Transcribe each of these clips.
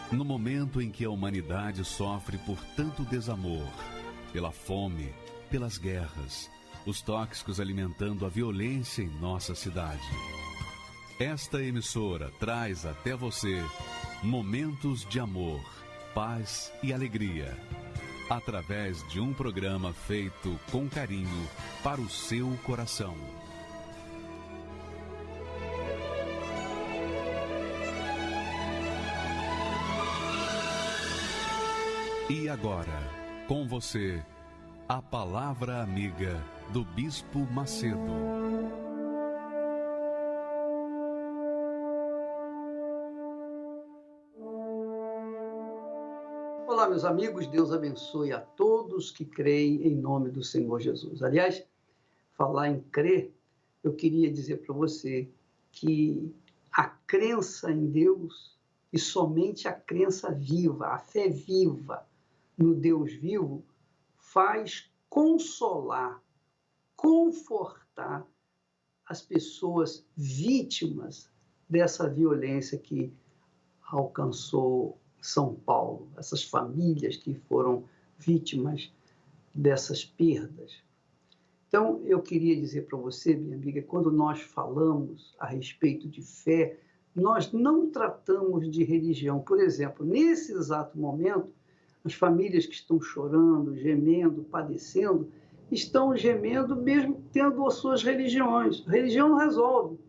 No momento em que a humanidade sofre por tanto desamor, pela fome, pelas guerras, os tóxicos alimentando a violência em nossa cidade. Esta emissora traz até você momentos de amor, paz e alegria, através de um programa feito com carinho para o seu coração. E agora, com você, a Palavra Amiga do Bispo Macedo. Olá, meus amigos, Deus abençoe a todos que creem em nome do Senhor Jesus. Aliás, falar em crer, eu queria dizer para você que a crença em Deus e somente a crença viva, a fé viva no Deus vivo, faz consolar, confortar as pessoas vítimas dessa violência que alcançou São Paulo, essas famílias que foram vítimas dessas perdas. Então, eu queria dizer para você, minha amiga, quando nós falamos a respeito de fé, nós não tratamos de religião. Por exemplo, nesse exato momento, as famílias que estão chorando, gemendo, padecendo, estão gemendo mesmo tendo as suas religiões. A religião não resolve.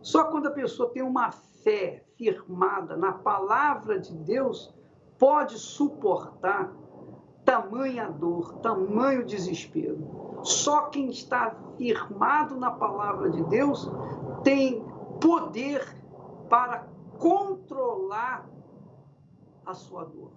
Só quando a pessoa tem uma fé firmada na palavra de Deus, pode suportar tamanha dor, tamanho desespero. Só quem está firmado na palavra de Deus tem poder para controlar a sua dor.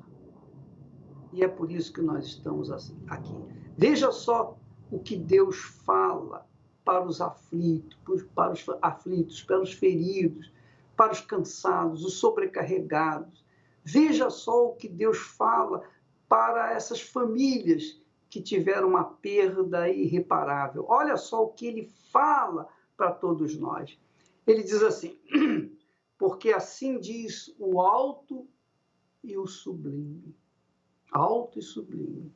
E é por isso que nós estamos aqui. Veja só o que Deus fala para os aflitos, para os feridos, para os cansados, os sobrecarregados. Veja só o que Deus fala para essas famílias que tiveram uma perda irreparável. Olha só o que ele fala para todos nós. Ele diz assim, porque assim diz o alto e o sublime, alto e sublime,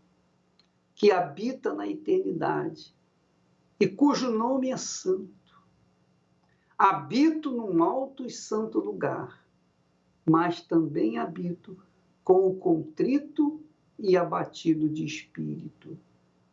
que habita na eternidade e cujo nome é santo. Habito num alto e santo lugar, mas também habito com o contrito e abatido de espírito,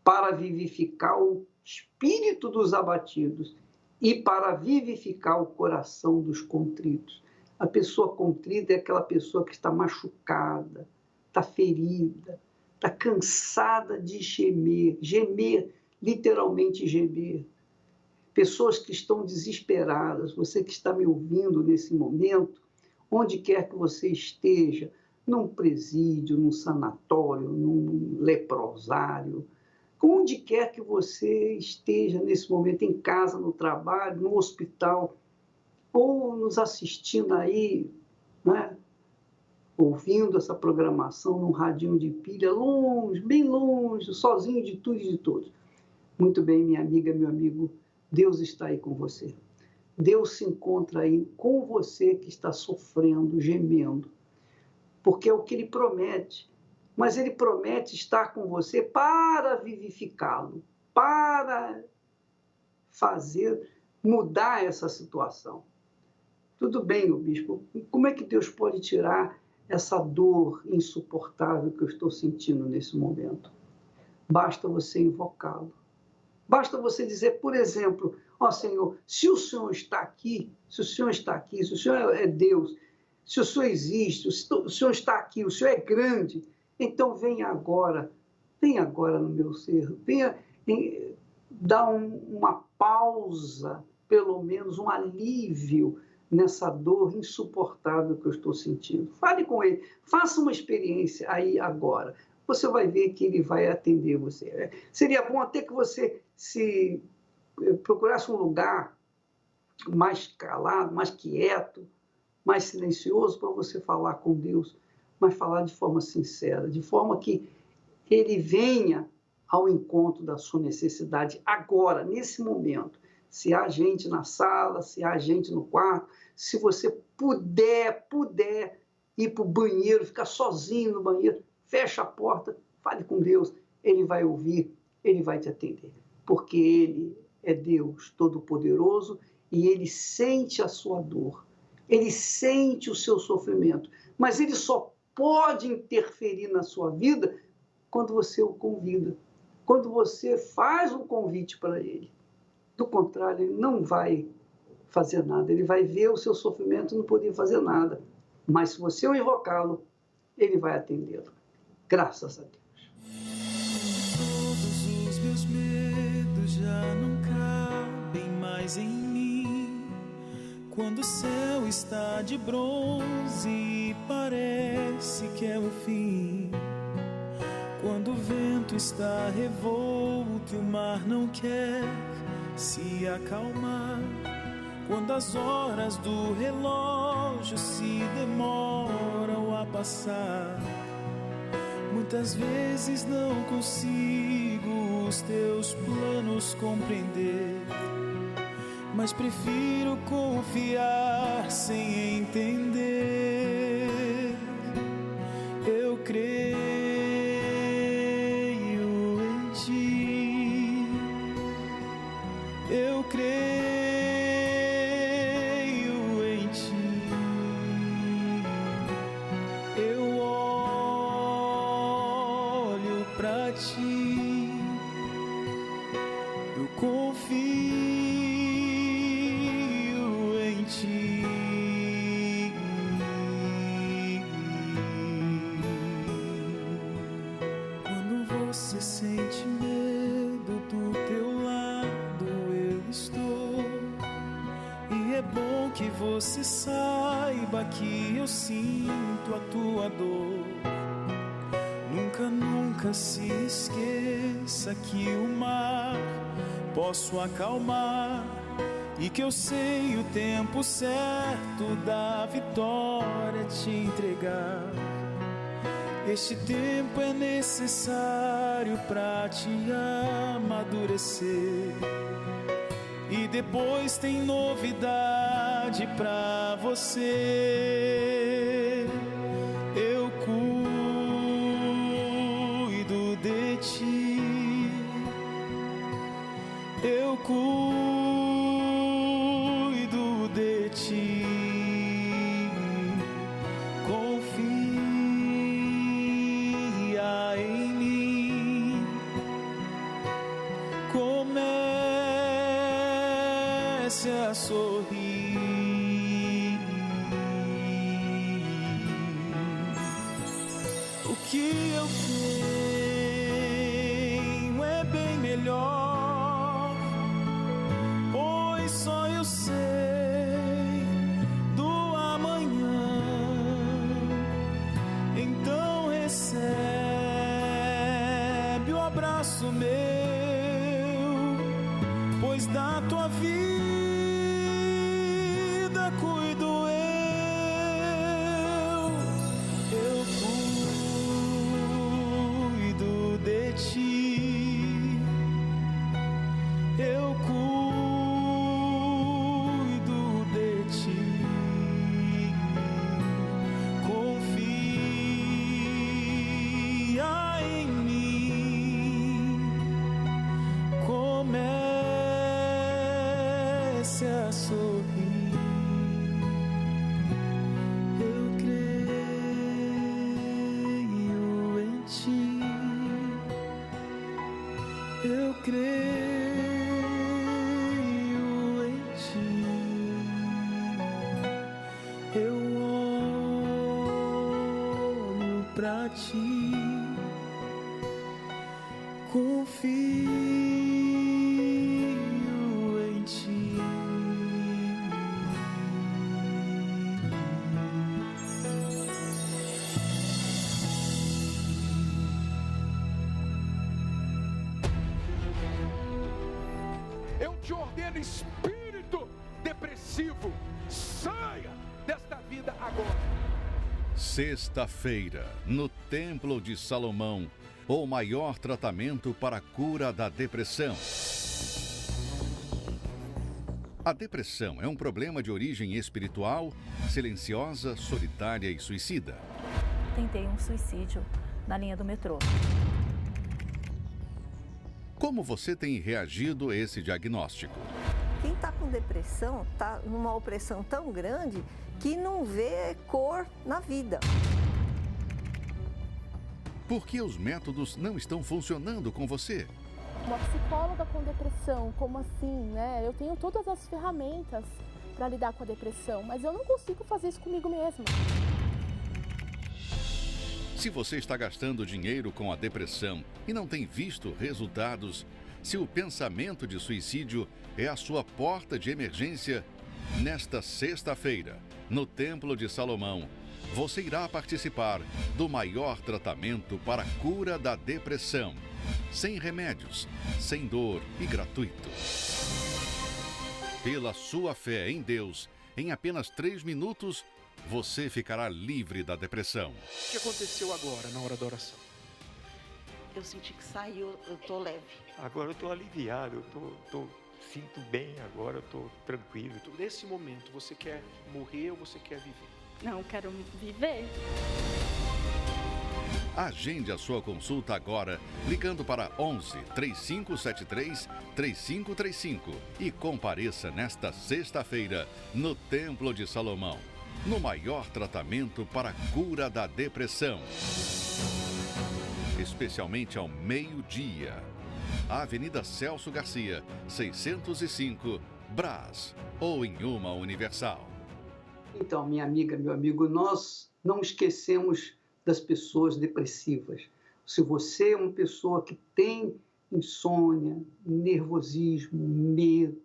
para vivificar o espírito dos abatidos e para vivificar o coração dos contritos. A pessoa contrita é aquela pessoa que está machucada, está ferida, está cansada de gemer, gemer, literalmente gemer. Pessoas que estão desesperadas, você que está me ouvindo nesse momento, onde quer que você esteja, num presídio, num sanatório, num leprosário, onde quer que você esteja nesse momento, em casa, no trabalho, no hospital, ou nos assistindo aí, né? Ouvindo essa programação num radinho de pilha, longe, bem longe, sozinho de tudo e de todos. Muito bem, minha amiga, meu amigo, Deus está aí com você. Deus se encontra aí com você que está sofrendo, gemendo, porque é o que Ele promete. Mas Ele promete estar com você para vivificá-lo, para fazer mudar essa situação. Tudo bem, bispo, como é que Deus pode tirar essa dor insuportável que eu estou sentindo nesse momento? Basta você invocá-lo. Basta você dizer, por exemplo, ó Senhor, se o Senhor está aqui, se o Senhor está aqui, se o Senhor é Deus, se o Senhor existe, se o Senhor está aqui, o Senhor é grande, então venha agora no meu ser, venha dar uma pausa, pelo menos um alívio nessa dor insuportável que eu estou sentindo. Fale com Ele, faça uma experiência aí agora. Você vai ver que Ele vai atender você. Seria bom até que você se procurasse um lugar mais calado, mais quieto, mais silencioso para você falar com Deus, mas falar de forma sincera, de forma que Ele venha ao encontro da sua necessidade agora, nesse momento. Se há gente na sala, se há gente no quarto, se você puder ir para o banheiro, ficar sozinho no banheiro, fecha a porta, fale com Deus, Ele vai ouvir, Ele vai te atender, porque Ele é Deus Todo-Poderoso e Ele sente a sua dor, Ele sente o seu sofrimento, mas Ele só pode interferir na sua vida quando você o convida, quando você faz um convite para Ele. Do contrário, Ele não vai fazer nada, Ele vai ver o seu sofrimento e não poder fazer nada. Mas se você o invocá-lo, Ele vai atendê-lo. Graças a Deus. Todos os meus medos já não cabem mais em mim. Quando o céu está de bronze e parece que é o fim. Quando o vento está revolto e o mar não quer se acalmar. Quando as horas do relógio se demoram a passar. Muitas vezes não consigo os teus planos compreender, mas prefiro confiar sem entender. Eu creio em ti, eu creio em ti, eu olho pra ti, eu confio em ti. Quando você sente medo, do teu lado eu estou. E é bom que você saiba que eu sinto a tua dor. Nunca, nunca se esqueça que o mar posso acalmar e que eu sei o tempo certo da vitória te entregar. Este tempo é necessário pra te amadurecer. E depois tem novidade pra você. Eu cuido de ti. Eu cuido de ti. Confia em mim. Comece a sorrir. O que eu tenho é bem melhor, pois só eu sei do amanhã. Então recebe o abraço meu, pois da tua vida cuido eu. Eu cuido de ti. Eu cuido de ti. Confia em mim. Comece a sorrir. Eu creio em ti. Eu creio em ti. Eu olho pra ti. Confio em ti. Eu te ordeno, espírito depressivo, saia desta vida agora. Sexta-feira, no Templo de Salomão, o maior tratamento para a cura da depressão. A depressão é um problema de origem espiritual, silenciosa, solitária e suicida. Tentei um suicídio na linha do metrô. Como você tem reagido a esse diagnóstico? Quem está com depressão está numa opressão tão grande que não vê cor na vida. Por que os métodos não estão funcionando com você? Uma psicóloga com depressão, como assim, né? Eu tenho todas as ferramentas para lidar com a depressão, mas eu não consigo fazer isso comigo mesma. Se você está gastando dinheiro com a depressão e não tem visto resultados, se o pensamento de suicídio é a sua porta de emergência, nesta sexta-feira, no Templo de Salomão, você irá participar do maior tratamento para a cura da depressão. Sem remédios, sem dor e gratuito. Pela sua fé em Deus, em apenas 3 minutos, você ficará livre da depressão. O que aconteceu agora, na hora da oração? Eu senti que saiu, eu tô leve. Agora eu tô aliviado, sinto bem agora, eu tô tranquilo. Nesse momento, você quer morrer ou você quer viver? Não, quero viver. Agende a sua consulta agora, ligando para 11 3573 3535 e compareça nesta sexta-feira no Templo de Salomão, no maior tratamento para a cura da depressão. Especialmente ao meio-dia. Avenida Celso Garcia, 605, Brás, ou em uma Universal. Então, minha amiga, meu amigo, nós não esquecemos das pessoas depressivas. Se você é uma pessoa que tem insônia, nervosismo, medo,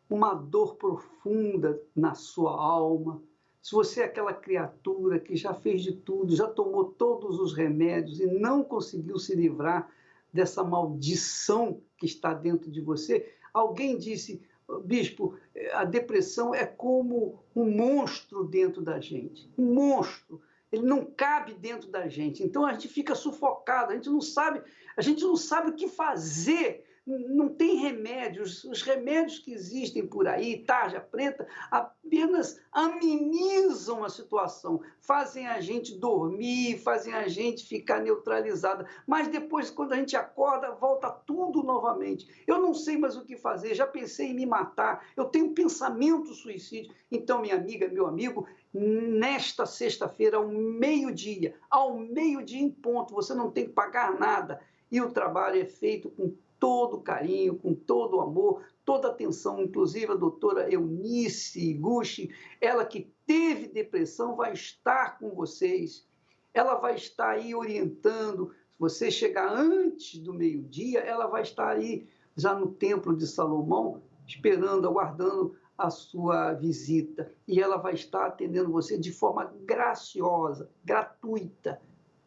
uma dor profunda na sua alma, se você é aquela criatura que já fez de tudo, já tomou todos os remédios e não conseguiu se livrar dessa maldição que está dentro de você, alguém disse, bispo, a depressão é como um monstro dentro da gente, um monstro. Ele não cabe dentro da gente, então a gente fica sufocado, a gente não sabe o que fazer, não tem remédios, os remédios que existem por aí, tarja preta, apenas amenizam a situação, fazem a gente dormir, fazem a gente ficar neutralizada, mas depois, quando a gente acorda, volta tudo novamente. Eu não sei mais o que fazer, já pensei em me matar, eu tenho pensamento suicídio. Então, minha amiga, meu amigo, nesta sexta-feira, ao meio-dia em ponto, você não tem que pagar nada, e o trabalho é feito com todo carinho, com todo amor, toda atenção, inclusive a doutora Eunice Gucci, ela que teve depressão, vai estar com vocês, ela vai estar aí orientando. Se você chegar antes do meio-dia, ela vai estar aí já no Templo de Salomão, esperando, aguardando a sua visita, e ela vai estar atendendo você de forma graciosa, gratuita,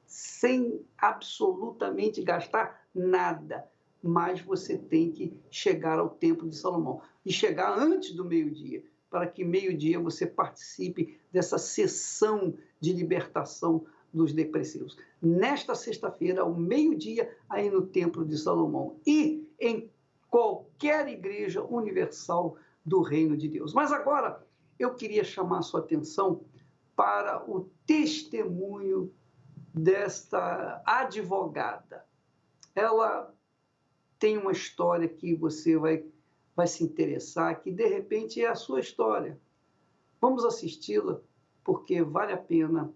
sem absolutamente gastar nada. Mas você tem que chegar ao Templo de Salomão e chegar antes do meio-dia, para que meio-dia você participe dessa sessão de libertação dos depressivos. Nesta sexta-feira, ao meio-dia, aí no Templo de Salomão e em qualquer igreja universal do Reino de Deus. Mas agora eu queria chamar a sua atenção para o testemunho desta advogada. Ela tem uma história que você vai se interessar, que de repente é a sua história. Vamos assisti-la, porque vale a pena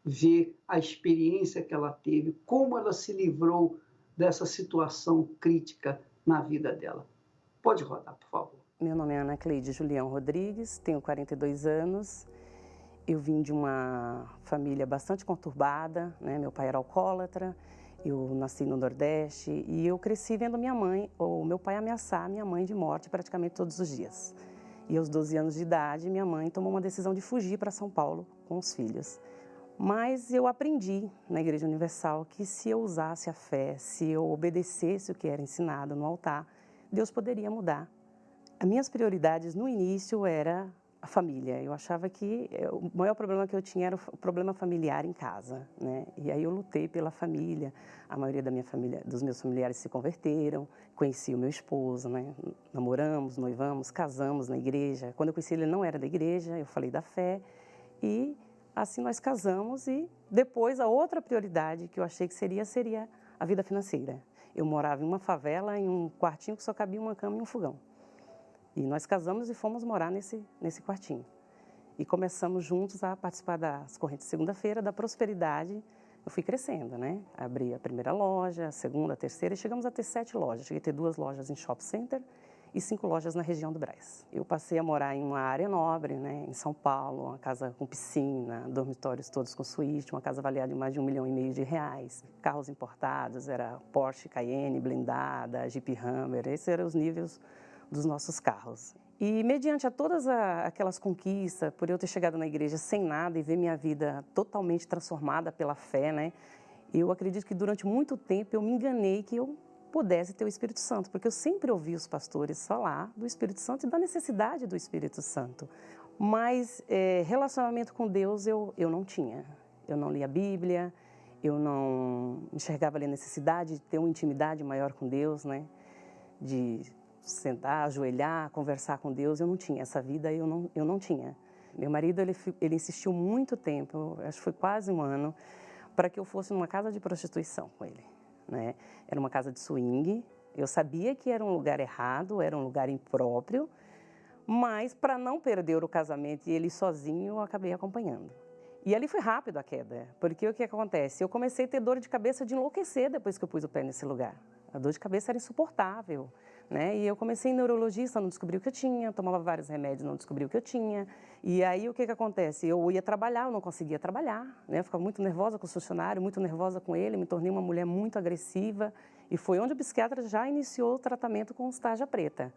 ver a experiência que ela teve, como ela se livrou dessa situação crítica na vida dela. Pode rodar, por favor. Meu nome é Ana Cleide Julião Rodrigues, tenho 42 anos. Eu vim de uma família bastante conturbada, né? Meu pai era alcoólatra, eu nasci no Nordeste e eu cresci vendo minha mãe, ou meu pai ameaçar minha mãe de morte praticamente todos os dias. E aos 12 anos de idade, minha mãe tomou uma decisão de fugir para São Paulo com os filhos. Mas eu aprendi na Igreja Universal que se eu usasse a fé, se eu obedecesse o que era ensinado no altar, Deus poderia mudar. As minhas prioridades no início era a família. Eu achava que o maior problema que eu tinha era o problema familiar em casa, né? E aí eu lutei pela família. A maioria da minha família, dos meus familiares se converteram. Conheci o meu esposo, né? Namoramos, noivamos, casamos na igreja. Quando eu conheci ele não era da igreja, eu falei da fé. E assim nós casamos e depois a outra prioridade que eu achei que seria a vida financeira. Eu morava em uma favela, em um quartinho que só cabia uma cama e um fogão. E nós casamos e fomos morar nesse quartinho. E começamos juntos a participar das correntes de segunda-feira, da prosperidade. Eu fui crescendo, né? Abri a primeira loja, a segunda, a terceira, e chegamos a ter 7 lojas. Cheguei a ter 2 lojas em shopping center e 5 lojas na região do Brás. Eu passei a morar em uma área nobre, né? Em São Paulo, uma casa com piscina, dormitórios todos com suíte, uma casa avaliada em mais de R$1,5 milhão. Carros importados, era Porsche Cayenne, blindada, Jeep Hummer, esses eram os níveis dos nossos carros. E mediante a todas aquelas conquistas, por eu ter chegado na igreja sem nada e ver minha vida totalmente transformada pela fé, né? Eu acredito que durante muito tempo eu me enganei que eu pudesse ter o Espírito Santo, porque eu sempre ouvi os pastores falar do Espírito Santo e da necessidade do Espírito Santo. Mas relacionamento com Deus eu não tinha. Eu não lia a Bíblia, eu não enxergava ali a necessidade de ter uma intimidade maior com Deus, né? De sentar, ajoelhar, conversar com Deus, eu não tinha essa vida, eu não tinha. Meu marido, ele insistiu muito tempo, acho que foi quase 1 ano, para que eu fosse numa casa de prostituição com ele, né? Era uma casa de swing, eu sabia que era um lugar errado, era um lugar impróprio, mas para não perder o casamento e ele sozinho, eu acabei acompanhando. E ali foi rápido a queda, porque o que acontece? Eu comecei a ter dor de cabeça de enlouquecer depois que eu pus o pé nesse lugar. A dor de cabeça era insuportável, né? E eu comecei em neurologista, não descobri o que eu tinha, tomava vários remédios, não descobri o que eu tinha. E aí o que acontece? Eu ia trabalhar, eu não conseguia trabalhar, né? Eu ficava muito nervosa com o funcionário, muito nervosa com ele, me tornei uma mulher muito agressiva. E foi onde o psiquiatra já iniciou o tratamento com tarja preta,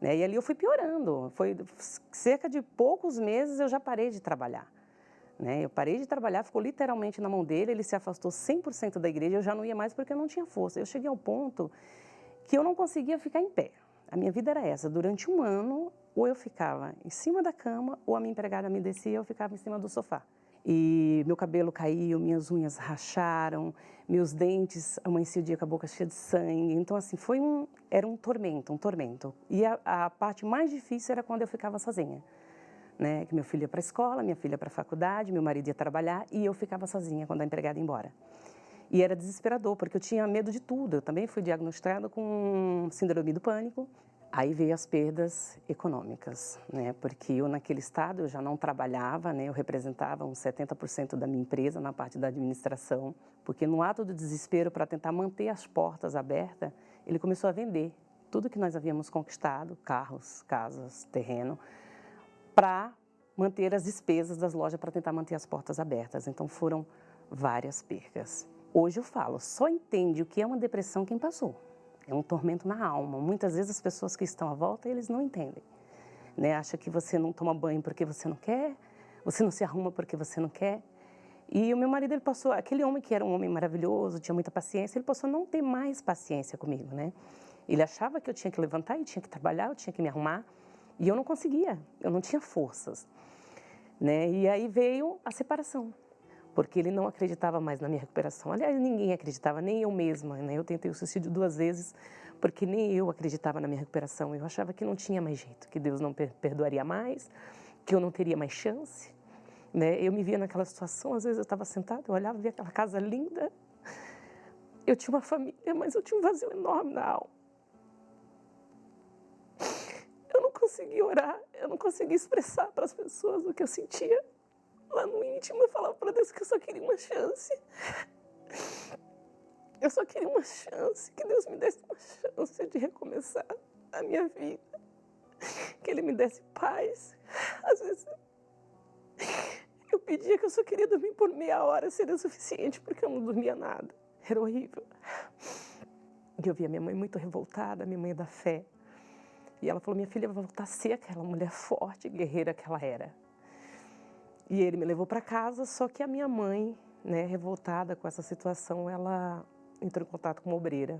né? E ali eu fui piorando. Foi cerca de poucos meses eu já parei de trabalhar, né? Eu parei de trabalhar, ficou literalmente na mão dele, ele se afastou 100% da igreja, eu já não ia mais porque eu não tinha força. Eu cheguei ao ponto que eu não conseguia ficar em pé. A minha vida era essa, durante 1 ano, ou eu ficava em cima da cama, ou a minha empregada me descia e eu ficava em cima do sofá. E meu cabelo caiu, minhas unhas racharam, meus dentes, amanhecia o dia com a boca cheia de sangue. Então, assim, era um tormento, um tormento. E a parte mais difícil era quando eu ficava sozinha, né? Que meu filho ia para a escola, minha filha para a faculdade, meu marido ia trabalhar e eu ficava sozinha quando a empregada ia embora. E era desesperador, porque eu tinha medo de tudo. Eu também fui diagnosticada com síndrome do pânico. Aí veio as perdas econômicas, né? Porque eu naquele estado eu já não trabalhava, né? Eu representava uns 70% da minha empresa na parte da administração, porque no ato do desespero para tentar manter as portas abertas, ele começou a vender tudo que nós havíamos conquistado, carros, casas, terreno, para manter as despesas das lojas, para tentar manter as portas abertas. Então foram várias percas. Hoje eu falo, só entende o que é uma depressão quem passou. É um tormento na alma. Muitas vezes as pessoas que estão à volta, eles não entendem, né? Acha que você não toma banho porque você não quer, você não se arruma porque você não quer. E o meu marido, ele passou, aquele homem que era um homem maravilhoso, tinha muita paciência, ele passou a não ter mais paciência comigo, né? Ele achava que eu tinha que levantar e tinha que trabalhar, eu tinha que me arrumar, e eu não conseguia, eu não tinha forças, né? E aí veio a separação, porque ele não acreditava mais na minha recuperação. Aliás, ninguém acreditava, nem eu mesma, né? Eu tentei o suicídio 2 vezes, porque nem eu acreditava na minha recuperação. Eu achava que não tinha mais jeito, que Deus não perdoaria mais, que eu não teria mais chance, né? Eu me via naquela situação, às vezes eu estava sentada, eu olhava, via aquela casa linda, eu tinha uma família, mas eu tinha um vazio enorme na alma. Eu não conseguia orar, eu não conseguia expressar para as pessoas o que eu sentia. Lá no íntimo eu falava para Deus que eu só queria uma chance. Eu só queria uma chance, que Deus me desse uma chance de recomeçar a minha vida. Que Ele me desse paz. Às vezes eu pedia que eu só queria dormir por meia hora, seria suficiente, porque eu não dormia nada. Era horrível. E eu via minha mãe muito revoltada, minha mãe é da fé. E ela falou, minha filha vai voltar a ser aquela mulher forte, guerreira que ela era. E ele me levou para casa, só que a minha mãe, né, revoltada com essa situação, ela entrou em contato com uma obreira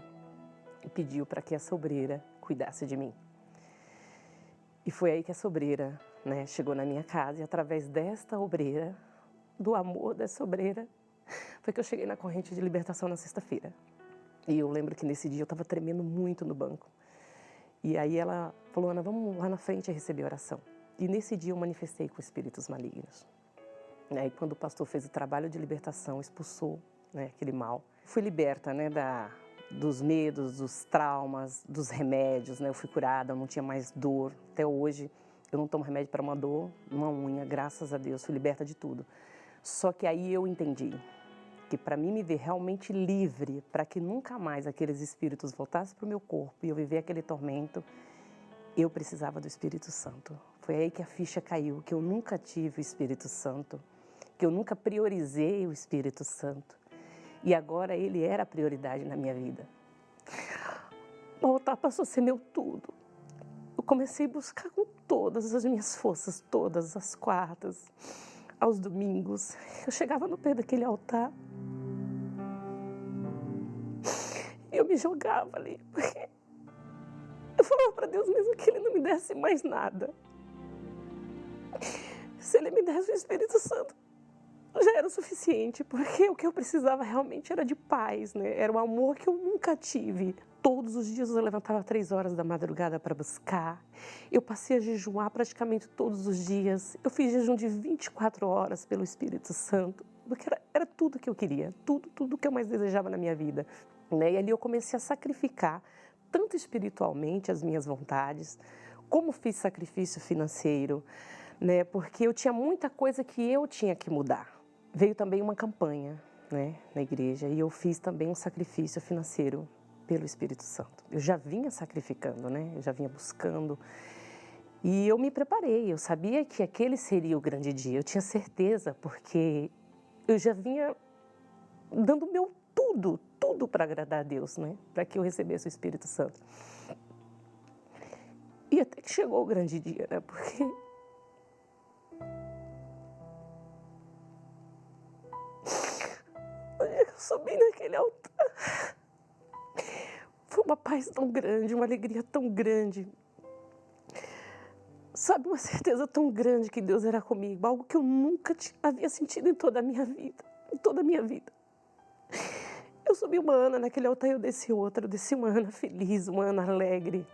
e pediu para que essa obreira cuidasse de mim. E foi aí que essa obreira, né, chegou na minha casa, e através desta obreira, do amor dessa obreira, foi que eu cheguei na corrente de libertação na sexta-feira. E eu lembro que nesse dia eu estava tremendo muito no banco. E aí ela falou, Ana, vamos lá na frente receber oração. E nesse dia eu manifestei com espíritos malignos. E quando o pastor fez o trabalho de libertação, expulsou, né, aquele mal. Fui liberta, né, dos medos, dos traumas, dos remédios, né? Eu fui curada, eu não tinha mais dor. Até hoje eu não tomo remédio para uma dor, uma unha, graças a Deus, fui liberta de tudo. Só que aí eu entendi que para mim me ver realmente livre, para que nunca mais aqueles espíritos voltassem para o meu corpo e eu viver aquele tormento, eu precisava do Espírito Santo. Foi aí que a ficha caiu, que eu nunca tive o Espírito Santo, que eu nunca priorizei o Espírito Santo. E agora ele era a prioridade na minha vida. O altar passou a ser meu tudo. Eu comecei a buscar com todas as minhas forças, todas as quartas, aos domingos. Eu chegava no pé daquele altar e eu me jogava ali, porque eu falava para Deus mesmo que Ele não me desse mais nada. Se Ele me desse o Espírito Santo, já era o suficiente, porque o que eu precisava realmente era de paz, né? Era um amor que eu nunca tive. Todos os dias eu levantava 3 horas da madrugada para buscar. Eu passei a jejuar praticamente todos os dias. Eu fiz jejum de 24 horas pelo Espírito Santo, porque era tudo que eu queria, tudo que eu mais desejava na minha vida, né? E ali eu comecei a sacrificar, tanto espiritualmente, as minhas vontades, como fiz sacrifício financeiro, né? Porque eu tinha muita coisa que eu tinha que mudar. Veio também uma campanha, né, na igreja, e eu fiz também um sacrifício financeiro pelo Espírito Santo. Eu já vinha sacrificando, né? Eu já vinha buscando. E eu me preparei, eu sabia que aquele seria o grande dia. Eu tinha certeza, porque eu já vinha dando meu tudo para agradar a Deus, né? Para que eu recebesse o Espírito Santo. E até que chegou o grande dia, né? Porque eu subi naquele altar, foi uma paz tão grande, uma alegria tão grande, sabe, uma certeza tão grande que Deus era comigo, algo que eu nunca havia sentido em toda a minha vida, Eu subi uma Ana naquele altar e eu desci outra, eu desci uma Ana feliz, uma Ana alegre,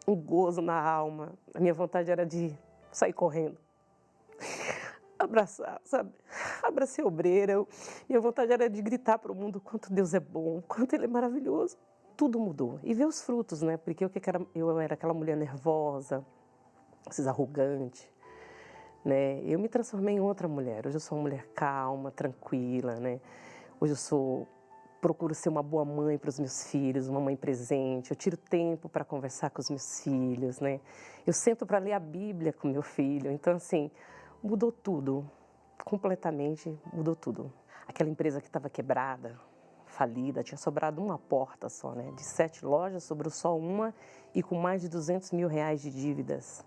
um gozo na alma. A minha vontade era de sair correndo, abraçar, sabe? Abracei a obreira. Minha vontade era de gritar para o mundo quanto Deus é bom, quanto Ele é maravilhoso. Tudo mudou. E ver os frutos, né? Porque eu era aquela mulher nervosa, arrogante, né? Eu me transformei em outra mulher. Hoje eu sou uma mulher calma, tranquila, né? Hoje eu procuro ser uma boa mãe para os meus filhos, uma mãe presente. Eu tiro tempo para conversar com os meus filhos, né? Eu sento para ler a Bíblia com meu filho. Então, assim, mudou tudo, completamente mudou tudo. Aquela empresa que estava quebrada, falida, tinha sobrado uma porta só, né? De 7 lojas, sobrou só uma e com mais de R$200 mil de dívidas.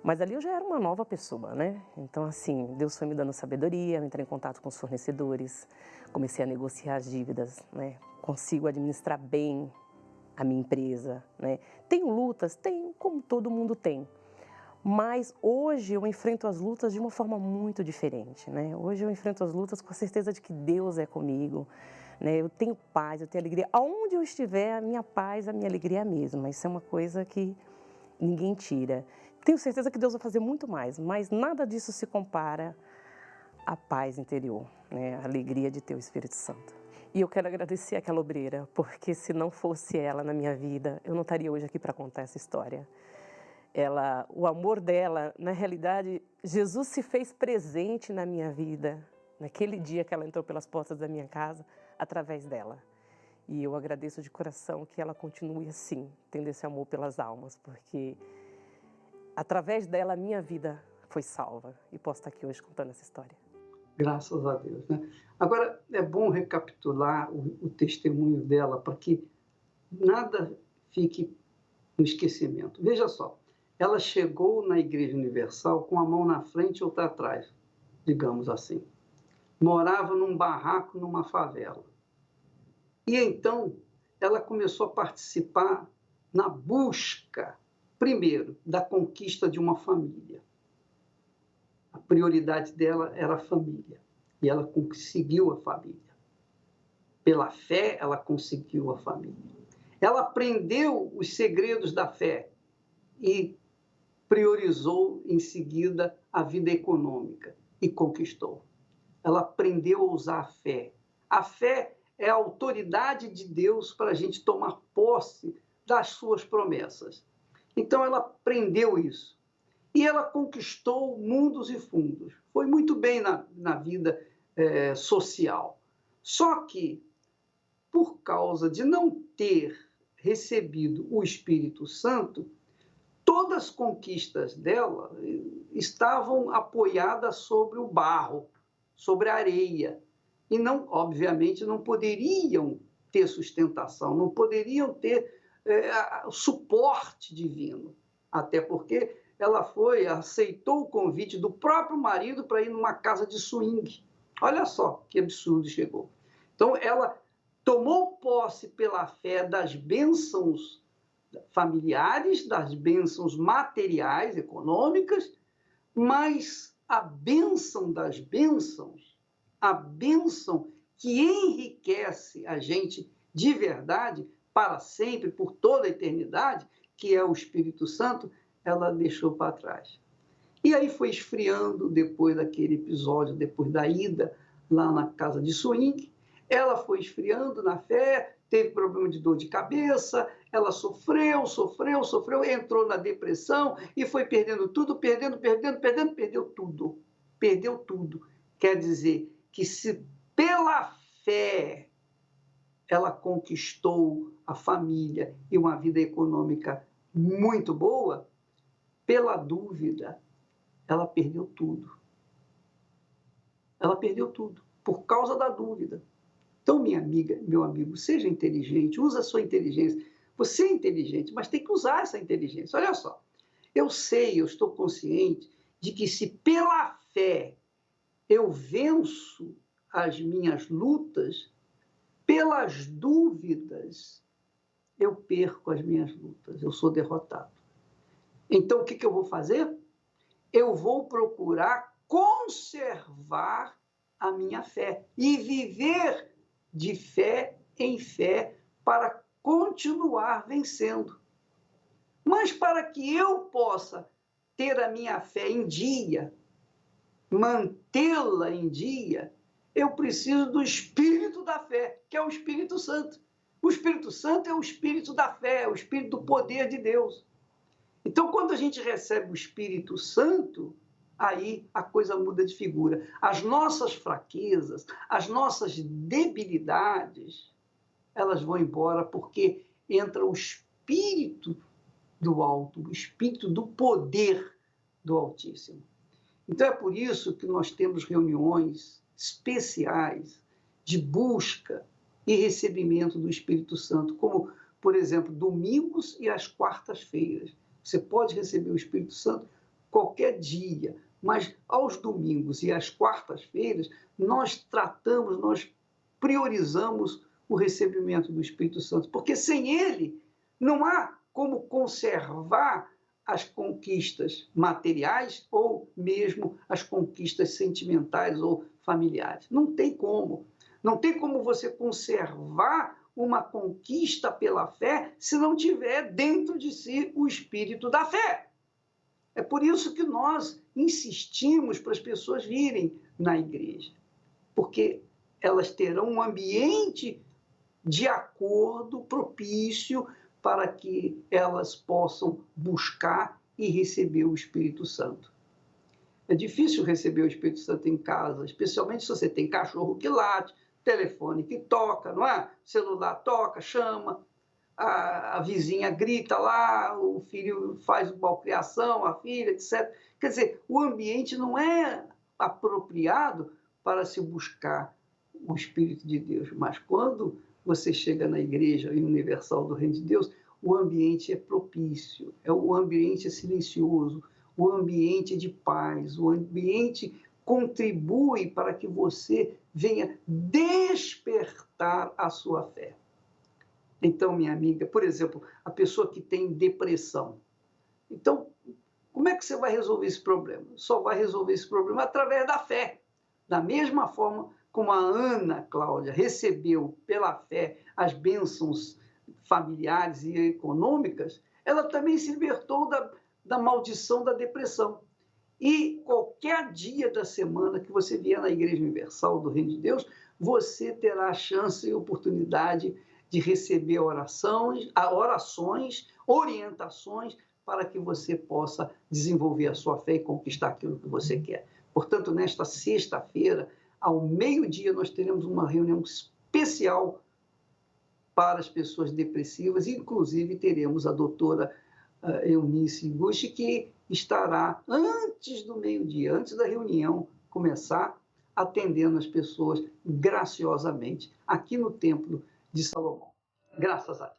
Mas ali eu já era uma nova pessoa, né? Então, assim, Deus foi me dando sabedoria, eu entrei em contato com os fornecedores, comecei a negociar as dívidas, né? Consigo administrar bem a minha empresa, né? Tenho lutas? Tenho, como todo mundo tem. Mas hoje eu enfrento as lutas de uma forma muito diferente, né? Hoje eu enfrento as lutas com a certeza de que Deus é comigo, né? Eu tenho paz, eu tenho alegria. Aonde eu estiver, a minha paz, a minha alegria é a mesma. Isso é uma coisa que ninguém tira. Tenho certeza que Deus vai fazer muito mais, mas nada disso se compara à paz interior, né? A alegria de ter o Espírito Santo. E eu quero agradecer àquela obreira, porque se não fosse ela na minha vida, eu não estaria hoje aqui para contar essa história. O amor dela, na realidade, Jesus se fez presente na minha vida, naquele dia que ela entrou pelas portas da minha casa, através dela. E eu agradeço de coração que ela continue assim, tendo esse amor pelas almas, porque através dela a minha vida foi salva e posso estar aqui hoje contando essa história. Graças a Deus, né? Agora, é bom recapitular o testemunho dela para que nada fique no esquecimento. Veja só, ela chegou na Igreja Universal com a mão na frente e outra atrás, digamos assim. Morava num barraco, numa favela. E então, ela começou a participar na busca primeiro, da conquista de uma família. A prioridade dela era a família, e ela conseguiu a família. Pela fé, ela conseguiu a família. Ela aprendeu os segredos da fé e priorizou, em seguida, a vida econômica e conquistou. Ela aprendeu a usar a fé. A fé é a autoridade de Deus para a gente tomar posse das suas promessas. Então, ela aprendeu isso. E ela conquistou mundos e fundos. Foi muito bem na vida social. Só que, por causa de não ter recebido o Espírito Santo, todas as conquistas dela estavam apoiadas sobre o barro, sobre a areia. E, não, obviamente, não poderiam ter sustentação, não poderiam ter suporte divino. Até porque ela aceitou o convite do próprio marido para ir numa casa de swing. Olha só que absurdo chegou. Então, ela tomou posse pela fé das bênçãos familiares, das bênçãos materiais, econômicas, mas a bênção das bênçãos, a bênção que enriquece a gente de verdade, para sempre, por toda a eternidade, que é o Espírito Santo, ela deixou para trás. E aí foi esfriando depois daquele episódio, depois da ida lá na casa de swing, ela foi esfriando na fé, teve problema de dor de cabeça, ela sofreu, entrou na depressão e foi perdendo tudo, perdeu tudo. Perdeu tudo. Quer dizer que se pela fé ela conquistou a família e uma vida econômica muito boa, pela dúvida, ela perdeu tudo. Ela perdeu tudo, por causa da dúvida. Então, minha amiga, meu amigo, seja inteligente, use a sua inteligência. Você é inteligente, mas tem que usar essa inteligência. Olha só, eu estou consciente de que se pela fé eu venço as minhas lutas, pelas dúvidas eu perco as minhas lutas, eu sou derrotado. Então, o que eu vou fazer? Eu vou procurar conservar a minha fé e viver de fé em fé para continuar vencendo. Mas para que eu possa ter a minha fé em dia, mantê-la em dia, eu preciso do Espírito da fé, que é o Espírito Santo. O Espírito Santo é o Espírito da fé, é o Espírito do poder de Deus. Então, quando a gente recebe o Espírito Santo, aí a coisa muda de figura. As nossas fraquezas, as nossas debilidades, elas vão embora porque entra o Espírito do alto, o Espírito do poder do Altíssimo. Então, é por isso que nós temos reuniões especiais de busca e recebimento do Espírito Santo, como, por exemplo, domingos e as quartas-feiras. Você pode receber o Espírito Santo qualquer dia, mas aos domingos e às quartas-feiras nós priorizamos o recebimento do Espírito Santo, porque sem ele não há como conservar as conquistas materiais ou mesmo as conquistas sentimentais ou familiares. Não tem como. Não tem como você conservar uma conquista pela fé se não tiver dentro de si o espírito da fé. É por isso que nós insistimos para as pessoas virem na igreja, porque elas terão um ambiente de acordo propício para que elas possam buscar e receber o Espírito Santo. É difícil receber o Espírito Santo em casa, especialmente se você tem cachorro que late, telefone que toca, não é? Celular toca, chama, a vizinha grita lá, o filho faz malcriação, a filha, etc. Quer dizer, o ambiente não é apropriado para se buscar o Espírito de Deus, mas quando você chega na Igreja Universal do Reino de Deus, o ambiente é propício, o ambiente é silencioso, o ambiente é de paz, o ambiente contribui para que você venha despertar a sua fé. Então, minha amiga, por exemplo, a pessoa que tem depressão, Então, como é que você vai resolver esse problema? Só vai resolver esse problema através da fé. Da mesma forma como a Ana Cláudia recebeu pela fé as bênçãos familiares e econômicas, ela também se libertou da maldição da depressão. E qualquer dia da semana que você vier na Igreja Universal do Reino de Deus, você terá a chance e oportunidade de receber orações, orientações, para que você possa desenvolver a sua fé e conquistar aquilo que você quer. Portanto, nesta sexta-feira, ao meio-dia, nós teremos uma reunião especial para as pessoas depressivas, inclusive teremos a doutora Eunice Gucci, que estará antes do meio-dia, antes da reunião começar, atendendo as pessoas graciosamente aqui no Templo de Salomão. Graças a Deus.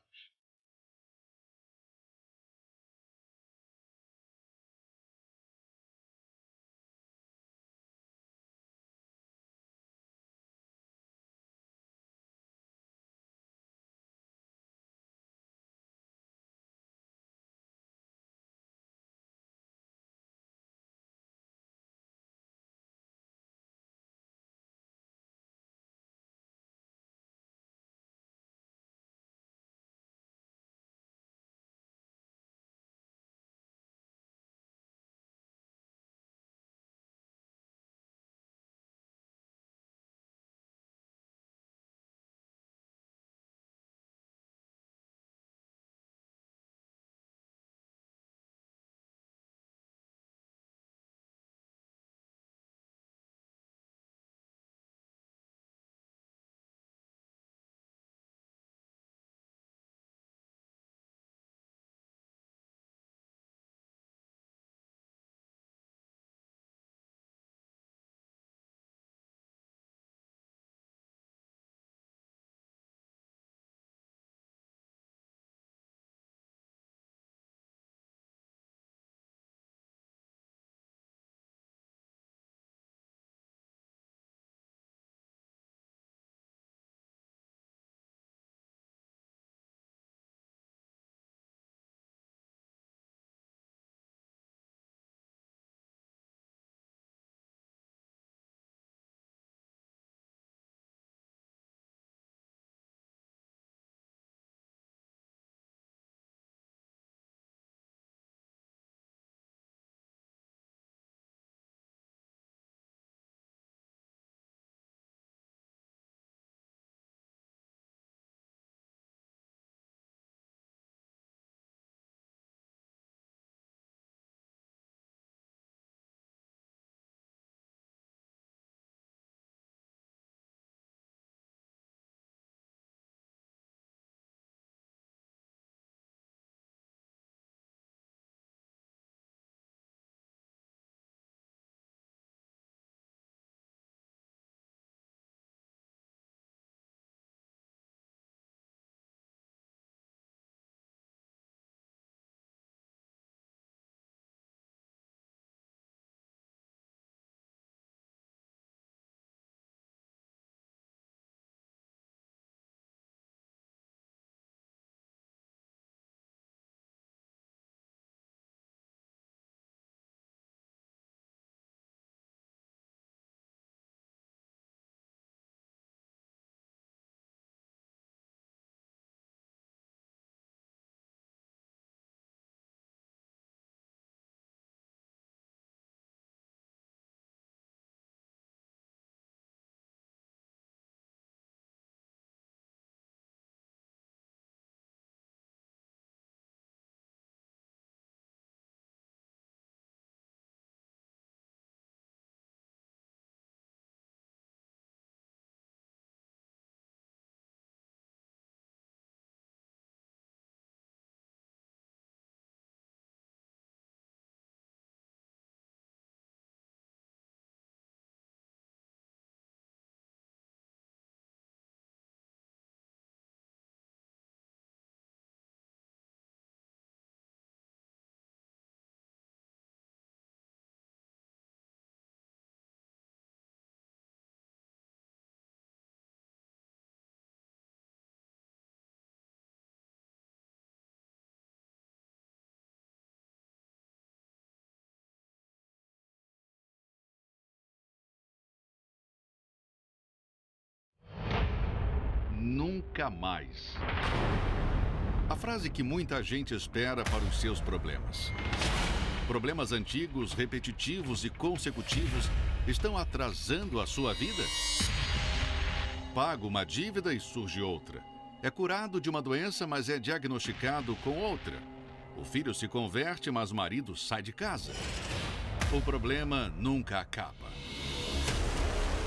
nunca mais. A frase que muita gente espera para os seus problemas. Problemas antigos, repetitivos e consecutivos estão atrasando a sua vida? Paga uma dívida e surge outra. É curado de uma doença, mas é diagnosticado com outra. O filho se converte, mas o marido sai de casa. O problema nunca acaba.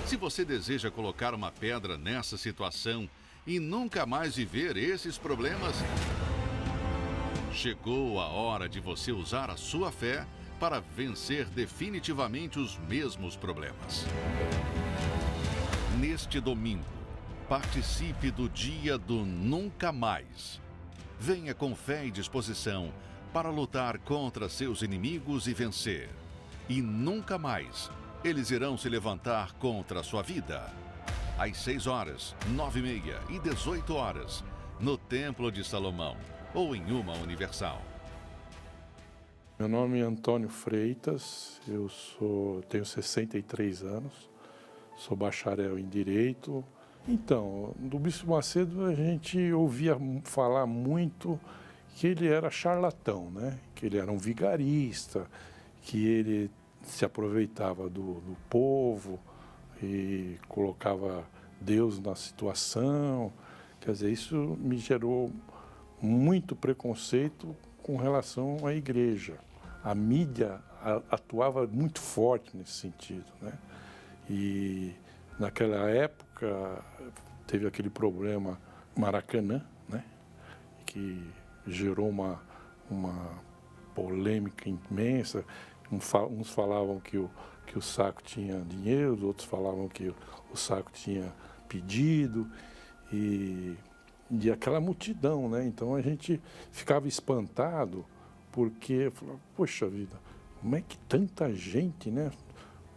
Se você deseja colocar uma pedra nessa situação e nunca mais viver esses problemas, chegou a hora de você usar a sua fé para vencer definitivamente os mesmos problemas. Neste domingo, participe do Dia do Nunca Mais. Venha com fé e disposição para lutar contra seus inimigos e vencer. E nunca mais eles irão se levantar contra a sua vida. Às 6 horas, 9h30 e 18 horas, no Templo de Salomão ou em uma Universal. Meu nome é Antônio Freitas, tenho 63 anos, sou bacharel em Direito. Então, do Bispo Macedo a gente ouvia falar muito que ele era charlatão, né? Que ele era um vigarista, que ele se aproveitava do povo e colocava Deus na situação. Quer dizer, isso me gerou muito preconceito com relação à igreja. A mídia atuava muito forte nesse sentido, né? E naquela época teve aquele problema Maracanã, né? Que gerou uma polêmica imensa. Uns falavam que o Sacco tinha dinheiro, outros falavam que o Sacco tinha pedido, e aquela multidão, né? Então a gente ficava espantado, porque falava, poxa vida, como é que tanta gente, né,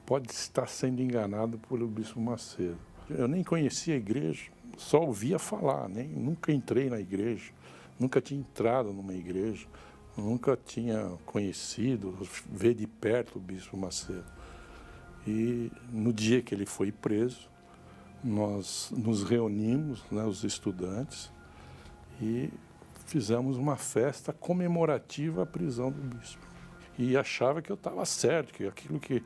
pode estar sendo enganado pelo Bispo Macedo? Eu nem conhecia a igreja, só ouvia falar, nunca entrei na igreja, nunca tinha entrado numa igreja, nunca tinha conhecido, ver de perto o Bispo Macedo. E no dia que ele foi preso, nós nos reunimos, né, os estudantes, e fizemos uma festa comemorativa à prisão do bispo. E achava que eu estava certo, que aquilo que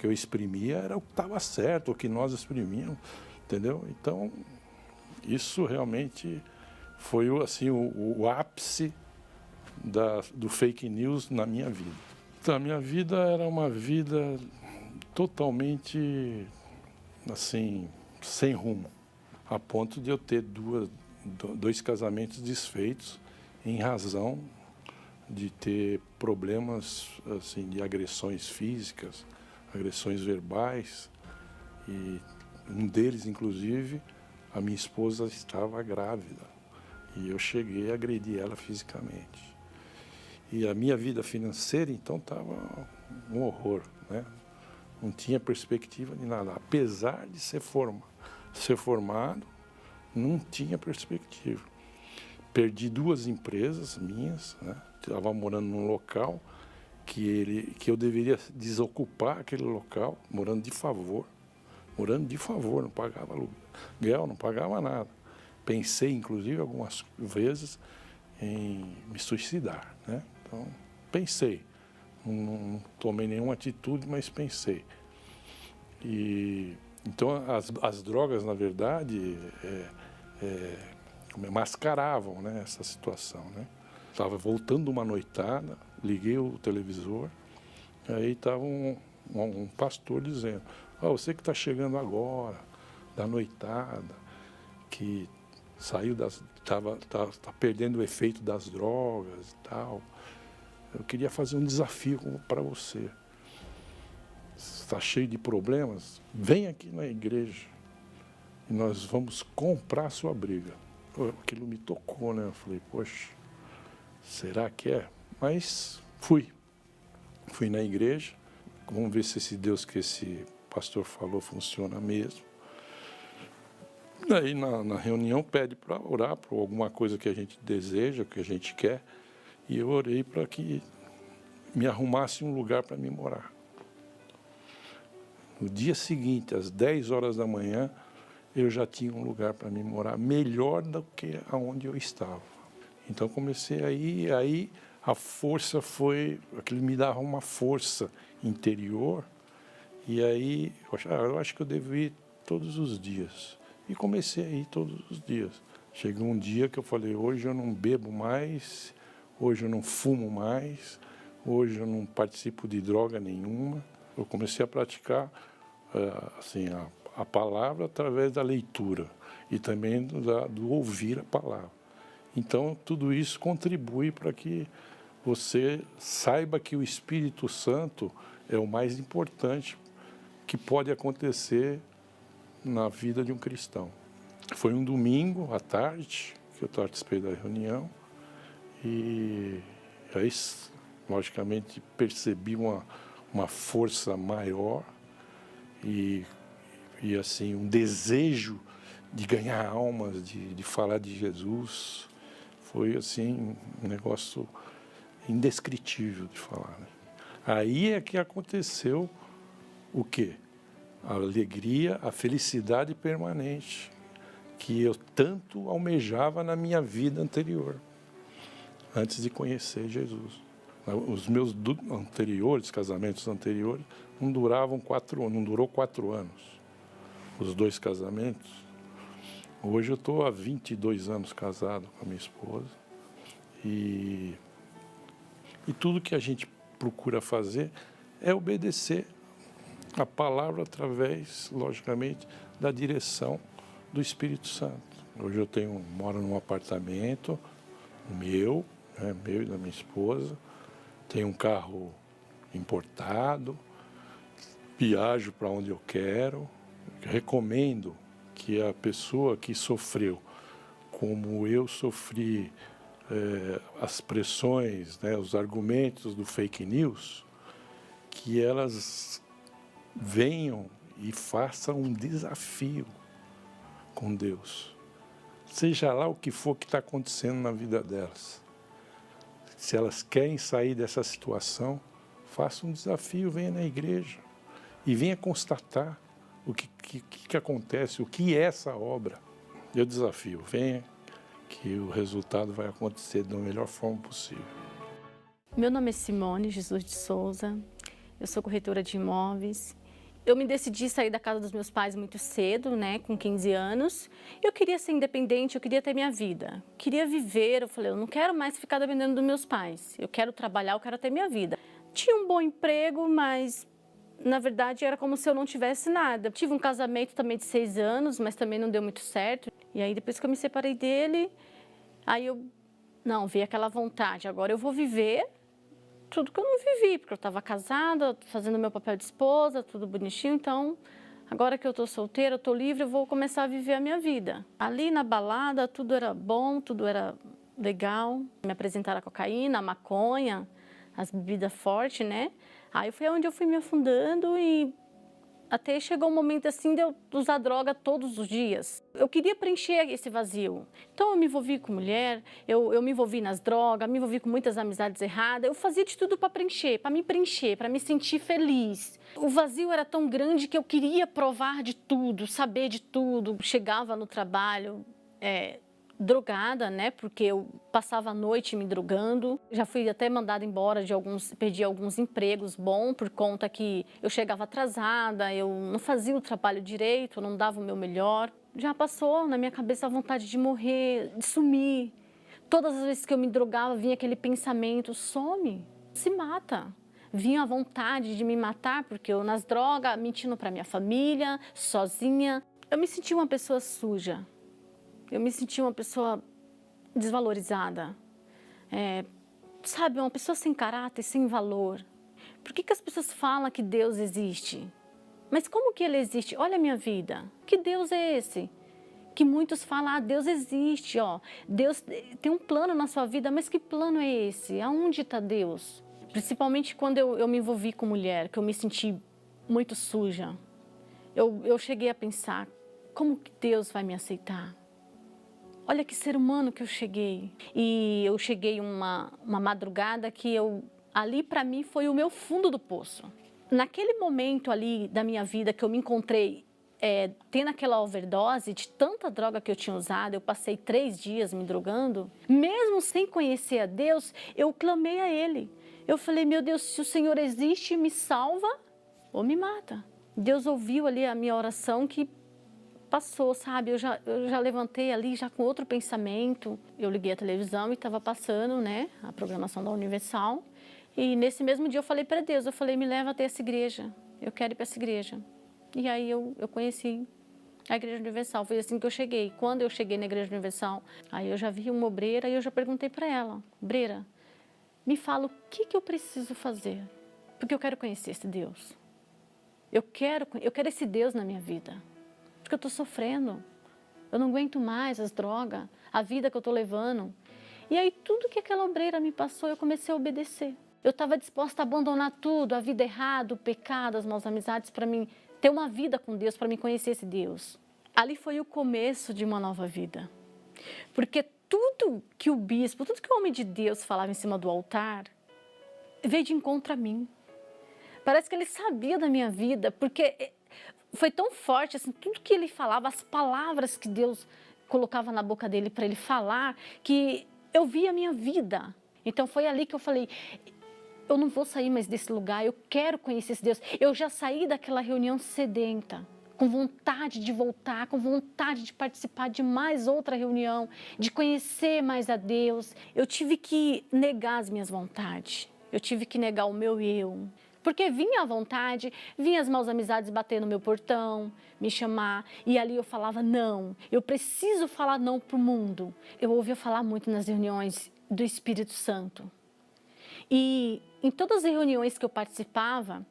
eu exprimia era o que estava certo, o que nós exprimíamos, entendeu? Então, isso realmente foi assim, o ápice do fake news na minha vida. Então, a minha vida era uma vida totalmente, assim, sem rumo, a ponto de eu ter dois casamentos desfeitos em razão de ter problemas, assim, de agressões físicas, agressões verbais, e um deles, inclusive, a minha esposa estava grávida e eu cheguei a agredir ela fisicamente. E a minha vida financeira, então, estava um horror, né? Não tinha perspectiva de nada. Apesar de ser formado, não tinha perspectiva. Perdi 2 empresas minhas, né? Estava morando num local que eu deveria desocupar aquele local, morando de favor, não pagava aluguel, não pagava nada. Pensei, inclusive, algumas vezes em me suicidar, né? Então, pensei. Não tomei nenhuma atitude, mas pensei. E então as drogas, na verdade, mascaravam, né, essa situação, né? Estava voltando uma noitada, liguei o televisor, aí estava um pastor dizendo: você que está chegando agora, da noitada, que saiu tá perdendo o efeito das drogas e tal. Eu queria fazer um desafio para você. Está cheio de problemas? Vem aqui na igreja e nós vamos comprar a sua briga. Aquilo me tocou, né? Eu falei, poxa, será que é? Mas fui na igreja, vamos ver se esse Deus que esse pastor falou funciona mesmo. Daí na reunião pede para orar por alguma coisa que a gente deseja, que a gente quer, e eu orei para que me arrumasse um lugar para me morar. No dia seguinte, às 10 horas da manhã, eu já tinha um lugar para me morar melhor do que aonde eu estava. Então comecei aí a força foi, aquilo me dava uma força interior, e aí eu acho que eu devo ir todos os dias. E comecei a ir todos os dias. Chegou um dia que eu falei, hoje eu não bebo mais, hoje eu não fumo mais, hoje eu não participo de droga nenhuma. Eu comecei a praticar assim, a palavra através da leitura e também do ouvir a palavra. Então, tudo isso contribui para que você saiba que o Espírito Santo é o mais importante que pode acontecer na vida de um cristão. Foi um domingo à tarde que eu participei da reunião e aí, logicamente, percebi uma força maior e assim, um desejo de ganhar almas, de falar de Jesus. Foi assim, um negócio indescritível de falar, né? Aí é que aconteceu o quê? A alegria, a felicidade permanente que eu tanto almejava na minha vida anterior, antes de conhecer Jesus. Os meus casamentos anteriores, não durou 4 anos, os 2 casamentos. Hoje eu estou há 22 anos casado com a minha esposa e tudo que a gente procura fazer é obedecer a palavra através, logicamente, da direção do Espírito Santo. Hoje eu moro num apartamento meu e da minha esposa, tenho um carro importado, viajo para onde eu quero, recomendo que a pessoa que sofreu, como eu sofri, as pressões, né, os argumentos do fake news, que elas venham e façam um desafio com Deus. Seja lá o que for que está acontecendo na vida delas. Se elas querem sair dessa situação, faça um desafio, venha na igreja e venha constatar o que acontece, o que é essa obra. Eu desafio, venha, que o resultado vai acontecer da melhor forma possível. Meu nome é Simone Jesus de Souza, eu sou corretora de imóveis. Eu me decidi sair da casa dos meus pais muito cedo, né, com 15 anos. Eu queria ser independente, eu queria ter minha vida. Queria viver, eu falei, eu não quero mais ficar dependendo dos meus pais. Eu quero trabalhar, eu quero ter minha vida. Tinha um bom emprego, mas na verdade era como se eu não tivesse nada. Tive um casamento também de 6 anos, mas também não deu muito certo. E aí depois que eu me separei dele, aí veio aquela vontade, agora eu vou viver tudo que eu não vivi, porque eu estava casada, fazendo meu papel de esposa, tudo bonitinho, então agora que eu estou solteira, eu estou livre, eu vou começar a viver a minha vida. Ali na balada tudo era bom, tudo era legal, me apresentaram a cocaína, a maconha, as bebidas fortes, né? Aí foi onde eu fui me afundando e até chegou um momento assim de eu usar droga todos os dias. Eu queria preencher esse vazio. Então eu me envolvi com mulher, eu me envolvi nas drogas, me envolvi com muitas amizades erradas. Eu fazia de tudo para preencher, para me sentir feliz. O vazio era tão grande que eu queria provar de tudo, saber de tudo. Chegava no trabalho drogada, né? Porque eu passava a noite me drogando. Já fui até mandada embora perdi alguns empregos bons por conta que eu chegava atrasada, eu não fazia o trabalho direito, não dava o meu melhor. Já passou na minha cabeça a vontade de morrer, de sumir. Todas as vezes que eu me drogava, vinha aquele pensamento, some, se mata. Vinha a vontade de me matar, porque eu nas drogas, mentindo para minha família, sozinha. Eu me sentia uma pessoa suja. Eu me sentia uma pessoa desvalorizada, sabe, uma pessoa sem caráter, sem valor. Por que as pessoas falam que Deus existe? Mas como que Ele existe? Olha a minha vida, que Deus é esse? Que muitos falam, Deus existe, Deus tem um plano na sua vida, mas que plano é esse? Aonde está Deus? Principalmente quando eu me envolvi com mulher, que eu me senti muito suja. Eu cheguei a pensar, como que Deus vai me aceitar? Olha que ser humano que eu cheguei. E eu cheguei uma madrugada que ali para mim foi o meu fundo do poço. Naquele momento ali da minha vida que eu me encontrei tendo aquela overdose de tanta droga que eu tinha usado, eu passei 3 dias me drogando, mesmo sem conhecer a Deus, eu clamei a Ele. Eu falei, meu Deus, se o Senhor existe, me salva ou me mata. Deus ouviu ali a minha oração que passou, sabe? Eu já levantei ali já com outro pensamento. Eu liguei a televisão e estava passando, né, a programação da Universal. E nesse mesmo dia eu falei para Deus, eu falei, me leva até essa igreja. Eu quero ir para essa igreja. E aí eu conheci a Igreja Universal. Foi assim que eu cheguei. Quando eu cheguei na Igreja Universal, aí eu já vi uma obreira e eu já perguntei para ela, obreira, me fala o que eu preciso fazer, porque eu quero conhecer esse Deus. Eu quero esse Deus na minha vida, porque eu estou sofrendo. Eu não aguento mais as drogas, a vida que eu estou levando. E aí tudo que aquela obreira me passou, eu comecei a obedecer. Eu estava disposta a abandonar tudo, a vida errada, o pecado, as más amizades, para mim ter uma vida com Deus, para mim conhecer esse Deus. Ali foi o começo de uma nova vida. Porque tudo que o bispo, tudo que o homem de Deus falava em cima do altar, veio de encontro a mim. Parece que ele sabia da minha vida, porque foi tão forte, assim, tudo que ele falava, as palavras que Deus colocava na boca dele para ele falar, que eu via a minha vida. Então foi ali que eu falei, eu não vou sair mais desse lugar, eu quero conhecer esse Deus. Eu já saí daquela reunião sedenta, com vontade de voltar, com vontade de participar de mais outra reunião, de conhecer mais a Deus. Eu tive que negar as minhas vontades, eu tive que negar o meu eu. Porque vinha a vontade, vinha as más amizades bater no meu portão, me chamar, e ali eu falava não, eu preciso falar não para o mundo. Eu ouvia falar muito nas reuniões do Espírito Santo. E em todas as reuniões que eu participava,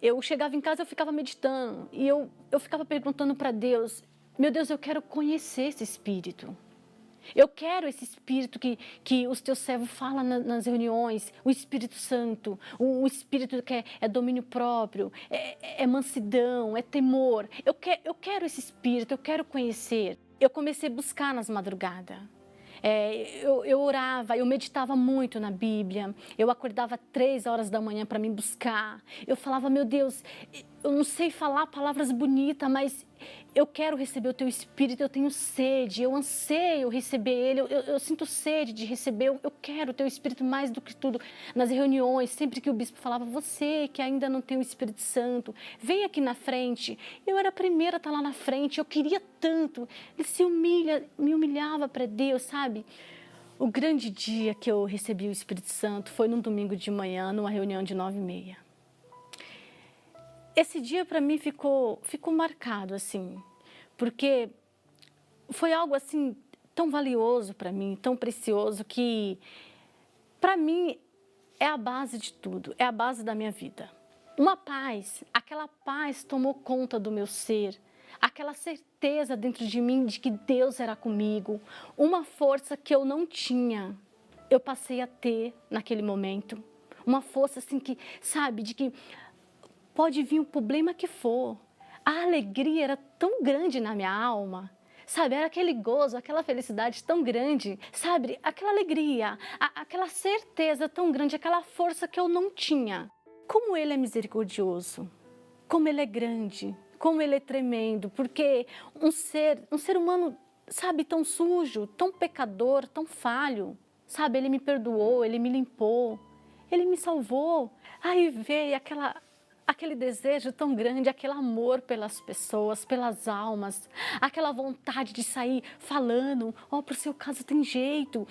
eu chegava em casa, eu ficava meditando e eu ficava perguntando para Deus, meu Deus, eu quero conhecer esse Espírito. Eu quero esse Espírito que os teus servos falam nas reuniões, o Espírito Santo, o Espírito que é domínio próprio, é mansidão, é temor. Eu quero esse Espírito, eu quero conhecer. Eu comecei a buscar nas madrugadas. Eu orava, eu meditava muito na Bíblia, eu acordava 3 horas da manhã para me buscar. Eu falava, meu Deus, eu não sei falar palavras bonitas, mas eu quero receber o teu Espírito, eu tenho sede, eu anseio receber ele, eu sinto sede de receber, eu quero o teu Espírito mais do que tudo. Nas reuniões, sempre que o bispo falava, você que ainda não tem o Espírito Santo, vem aqui na frente. Eu era a primeira a estar lá na frente, eu queria tanto, ele me humilhava para Deus, sabe? O grande dia que eu recebi o Espírito Santo foi num domingo de manhã, numa reunião de 9h30. Esse dia para mim ficou marcado, assim, porque foi algo assim tão valioso para mim, tão precioso, que para mim é a base de tudo, é a base da minha vida. Uma paz, aquela paz tomou conta do meu ser, aquela certeza dentro de mim de que Deus era comigo, uma força que eu não tinha, eu passei a ter naquele momento, uma força assim que, sabe, de que pode vir o problema que for, a alegria era tão grande na minha alma, sabe, era aquele gozo, aquela felicidade tão grande, sabe, aquela alegria, aquela certeza tão grande, aquela força que eu não tinha. Como Ele é misericordioso, como Ele é grande, como Ele é tremendo, porque um ser humano, sabe, tão sujo, tão pecador, tão falho, sabe, Ele me perdoou, Ele me limpou, Ele me salvou. Aí veio aquele desejo tão grande, aquele amor pelas pessoas, pelas almas, aquela vontade de sair falando, pro seu caso tem jeito,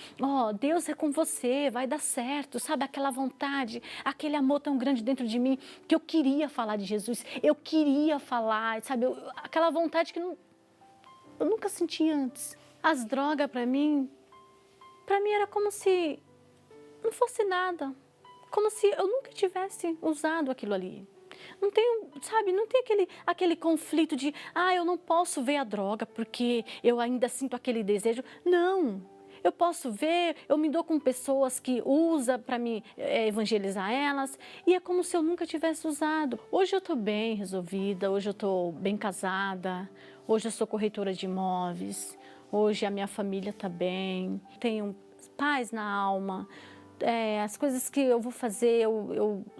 Deus é com você, vai dar certo, sabe, aquela vontade, aquele amor tão grande dentro de mim, que eu queria falar de Jesus, eu queria falar, sabe, aquela vontade que eu nunca senti antes. As drogas para mim era como se não fosse nada, como se eu nunca tivesse usado aquilo ali. Não tem, sabe, não tem aquele conflito de, eu não posso ver a droga porque eu ainda sinto aquele desejo. Não, eu posso ver, eu me dou com pessoas que usam para me evangelizar elas e é como se eu nunca tivesse usado. Hoje eu estou bem resolvida, hoje eu estou bem casada, hoje eu sou corretora de imóveis, hoje a minha família está bem, tenho paz na alma. As coisas que eu vou fazer,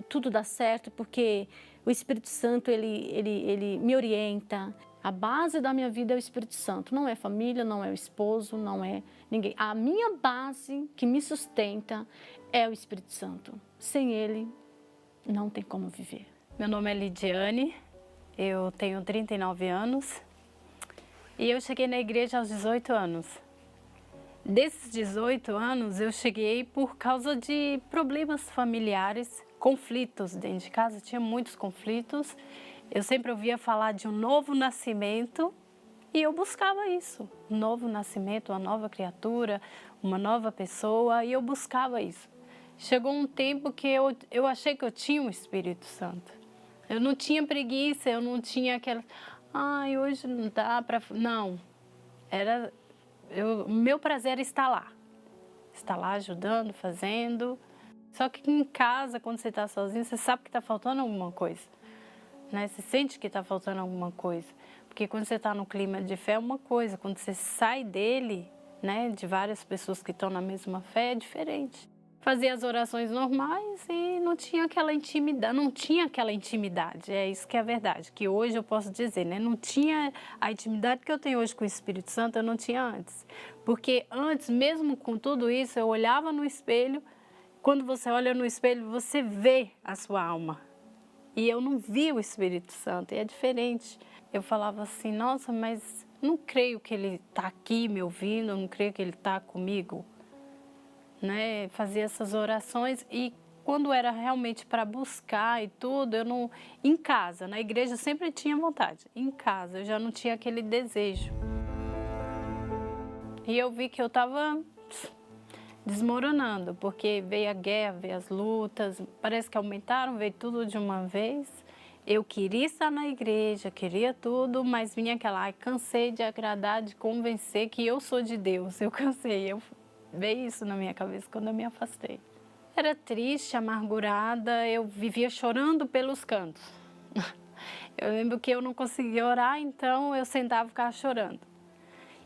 tudo dá certo, porque o Espírito Santo, ele me orienta. A base da minha vida é o Espírito Santo. Não é família, não é o esposo, não é ninguém. A minha base que me sustenta é o Espírito Santo. Sem ele, não tem como viver. Meu nome é Lidiane, eu tenho 39 anos e eu cheguei na igreja aos 18 anos. Desses 18 anos, eu cheguei por causa de problemas familiares, conflitos dentro de casa, tinha muitos conflitos. Eu sempre ouvia falar de um novo nascimento e eu buscava isso. Um novo nascimento, uma nova criatura, uma nova pessoa, e eu buscava isso. Chegou um tempo que eu achei que eu tinha o Espírito Santo. Eu não tinha preguiça, eu não tinha aquela... Ai, hoje não dá para... Não. O meu prazer era estar lá. Estar lá ajudando, fazendo. Só que em casa, quando você está sozinho, você sabe que está faltando alguma coisa. Né? Você sente que está faltando alguma coisa. Porque quando você está no clima de fé é uma coisa. Quando você sai dele, né, de várias pessoas que estão na mesma fé, é diferente. Fazia as orações normais e não tinha aquela intimidade, é isso que é a verdade, que hoje eu posso dizer, né? Não tinha a intimidade que eu tenho hoje com o Espírito Santo, eu não tinha antes. Porque antes, mesmo com tudo isso, eu olhava no espelho, quando você olha no espelho, você vê a sua alma. E eu não vi o Espírito Santo, e é diferente. Eu falava assim, nossa, mas não creio que ele está aqui me ouvindo, não creio que ele está comigo. Né? Fazia essas orações e quando era realmente para buscar e tudo, eu não... Em casa, na igreja eu sempre tinha vontade. Em casa eu já não tinha aquele desejo. E eu vi que eu estava desmoronando, porque veio a guerra, veio as lutas, parece que aumentaram, veio tudo de uma vez. Eu queria estar na igreja, queria tudo, mas vinha aquela, ai, cansei de agradar, de convencer que eu sou de Deus. Eu cansei, veio isso na minha cabeça quando eu me afastei. Era triste, amargurada, eu vivia chorando pelos cantos. Eu lembro que eu não conseguia orar, então eu sentava e ficava chorando.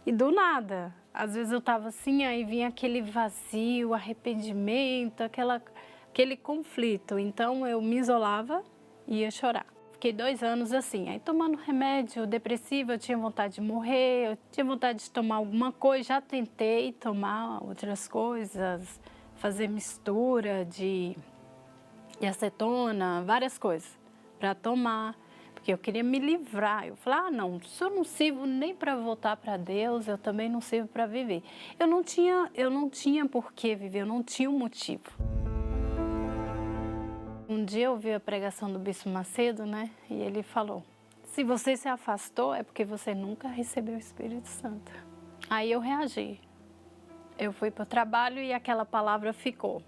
E do nada, às vezes eu estava assim, aí vinha aquele vazio, arrependimento, aquele conflito. Então eu me isolava e ia chorar. Fiquei 2 anos assim, aí tomando remédio depressivo, eu tinha vontade de morrer, eu tinha vontade de tomar alguma coisa, já tentei tomar outras coisas, fazer mistura de acetona, várias coisas para tomar, porque eu queria me livrar. Eu falei, não, se eu não sirvo nem para voltar para Deus, eu também não sirvo para viver. Eu não tinha por que viver, eu não tinha um motivo. Um dia eu ouvi a pregação do Bispo Macedo, né? E ele falou, se você se afastou é porque você nunca recebeu o Espírito Santo. Aí eu reagi. Eu fui para o trabalho e aquela palavra ficou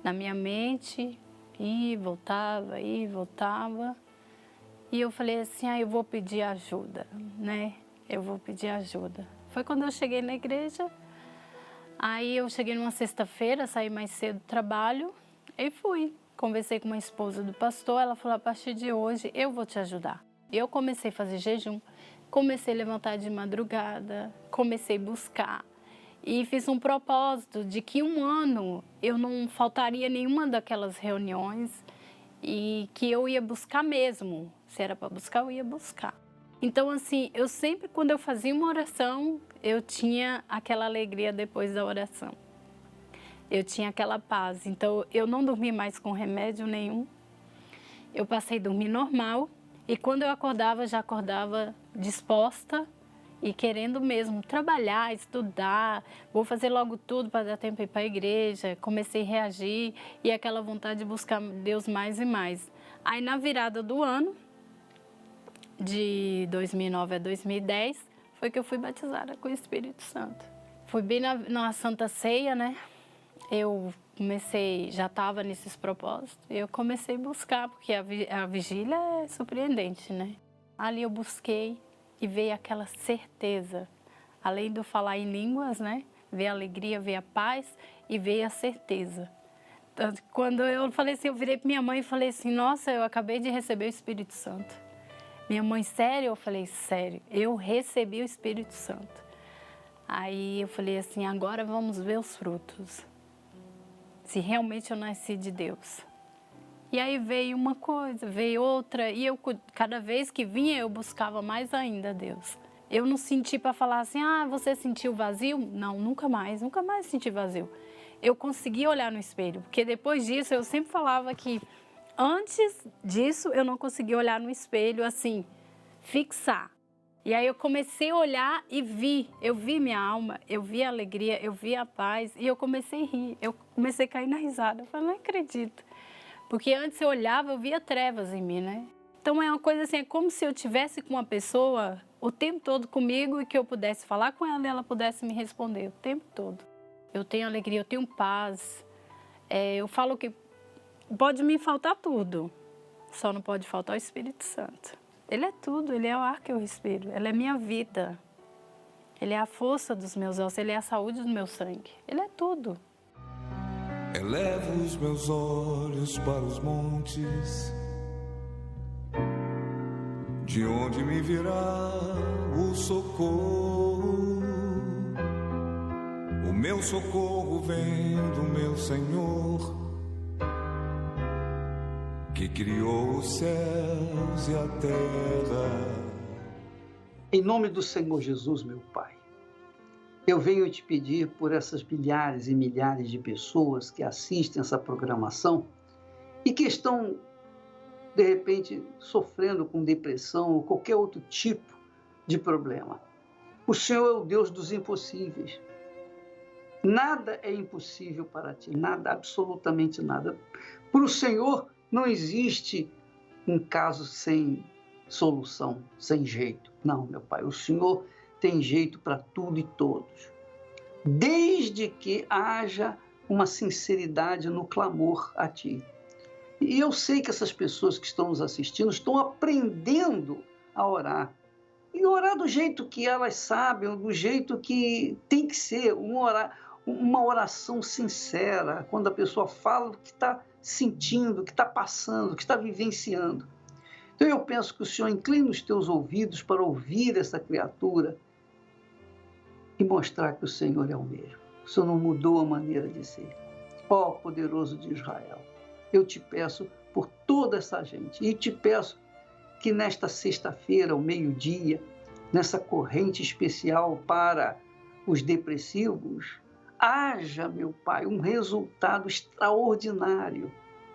na minha mente, e voltava. E eu falei assim, eu vou pedir ajuda, né? Eu vou pedir ajuda. Foi quando eu cheguei na igreja, aí eu cheguei numa sexta-feira, saí mais cedo do trabalho, e fui. Conversei com uma esposa do pastor, ela falou, a partir de hoje eu vou te ajudar. Eu comecei a fazer jejum, comecei a levantar de madrugada, comecei a buscar. E fiz um propósito de que 1 ano eu não faltaria nenhuma daquelas reuniões e que eu ia buscar mesmo. Se era para buscar, eu ia buscar. Então, assim, eu sempre, quando eu fazia uma oração, eu tinha aquela alegria depois da oração. Eu tinha aquela paz. Então, eu não dormi mais com remédio nenhum. Eu passei a dormir normal. E quando eu acordava, já acordava disposta e querendo mesmo trabalhar, estudar. Vou fazer logo tudo para dar tempo de ir para a igreja. Comecei a reagir e aquela vontade de buscar Deus mais e mais. Aí, na virada do ano, de 2009 a 2010, foi que eu fui batizada com o Espírito Santo. Fui bem na Santa Ceia, né? Eu comecei, já estava nesses propósitos, eu comecei a buscar, porque a vigília é surpreendente, né? Ali eu busquei e veio aquela certeza, além de eu falar em línguas, né? Veio a alegria, veio a paz e veio a certeza. Tanto que quando eu falei assim, eu virei para minha mãe e falei assim, nossa, eu acabei de receber o Espírito Santo. Minha mãe, sério? Eu falei, sério, eu recebi o Espírito Santo. Aí eu falei assim, agora vamos ver os frutos. Se realmente eu nasci de Deus. E aí veio uma coisa, veio outra, e eu, cada vez que vinha, eu buscava mais ainda Deus. Eu não senti para falar assim, você sentiu vazio? Não, nunca mais senti vazio. Eu consegui olhar no espelho, porque depois disso eu sempre falava que antes disso eu não conseguia olhar no espelho assim, fixar. E aí eu comecei a olhar e eu vi minha alma, eu vi a alegria, eu vi a paz e eu comecei a rir, eu comecei a cair na risada. Eu falei, não acredito. Porque antes eu olhava, eu via trevas em mim, né? Então é uma coisa assim, é como se eu tivesse com uma pessoa o tempo todo comigo e que eu pudesse falar com ela e ela pudesse me responder o tempo todo. Eu tenho alegria, eu tenho paz. Eu falo que pode me faltar tudo, só não pode faltar o Espírito Santo. Ele é tudo, ele é o ar que eu respiro, ele é minha vida. Ele é a força dos meus ossos, ele é a saúde do meu sangue. Ele é tudo. Elevo os meus olhos para os montes, de onde me virá o socorro. O meu socorro vem do meu Senhor, que criou os céus e a terra. Em nome do Senhor Jesus, meu Pai, eu venho te pedir por essas milhares e milhares de pessoas que assistem essa programação e que estão, de repente, sofrendo com depressão ou qualquer outro tipo de problema. O Senhor é o Deus dos impossíveis. Nada é impossível para ti, nada, absolutamente nada. Para o Senhor não existe um caso sem solução, sem jeito. Não, meu Pai, o Senhor tem jeito para tudo e todos, desde que haja uma sinceridade no clamor a Ti. E eu sei que essas pessoas que estão nos assistindo estão aprendendo a orar. E orar do jeito que elas sabem, do jeito que tem que ser, uma oração sincera, quando a pessoa fala o que está sentindo, o que está passando, o que está vivenciando. Então eu penso que o Senhor inclina os teus ouvidos para ouvir essa criatura e mostrar que o Senhor é o mesmo. O Senhor não mudou a maneira de ser. Ó poderoso de Israel, eu te peço por toda essa gente e te peço que nesta sexta-feira, ao meio-dia, nessa corrente especial para os depressivos, haja, meu Pai, um resultado extraordinário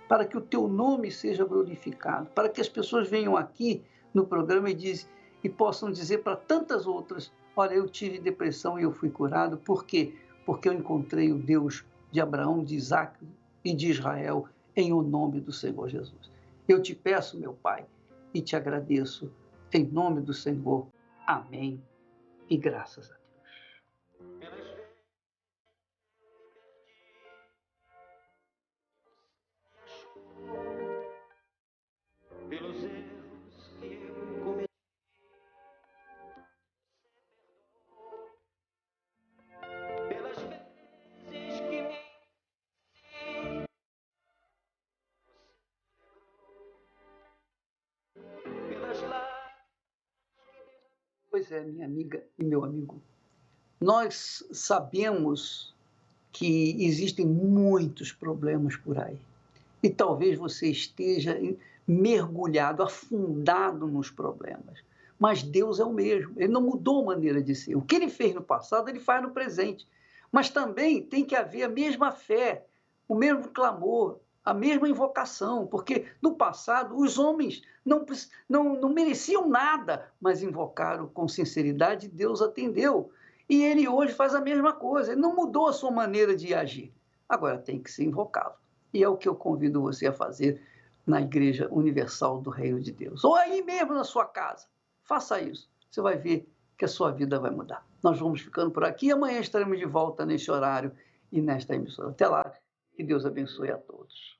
para que o teu nome seja glorificado, para que as pessoas venham aqui no programa e possam dizer para tantas outras, olha, eu tive depressão e eu fui curado. Por quê? Porque eu encontrei o Deus de Abraão, de Isaac e de Israel, em o nome do Senhor Jesus. Eu te peço, meu Pai, e te agradeço, em nome do Senhor. Amém. E graças a Deus. Pelos erros que eu cometi, pelas vezes que me pelas lágrimas. Pois é, minha amiga e meu amigo, nós sabemos que existem muitos problemas por aí. E talvez você esteja mergulhado, afundado nos problemas. Mas Deus é o mesmo, Ele não mudou a maneira de ser. O que Ele fez no passado, Ele faz no presente. Mas também tem que haver a mesma fé, o mesmo clamor, a mesma invocação, porque no passado os homens não mereciam nada, mas invocaram com sinceridade e Deus atendeu. E Ele hoje faz a mesma coisa, Ele não mudou a sua maneira de agir. Agora tem que ser invocado. E é o que eu convido você a fazer na Igreja Universal do Reino de Deus. Ou aí mesmo na sua casa. Faça isso. Você vai ver que a sua vida vai mudar. Nós vamos ficando por aqui. Amanhã estaremos de volta neste horário e nesta emissora. Até lá. Que Deus abençoe a todos.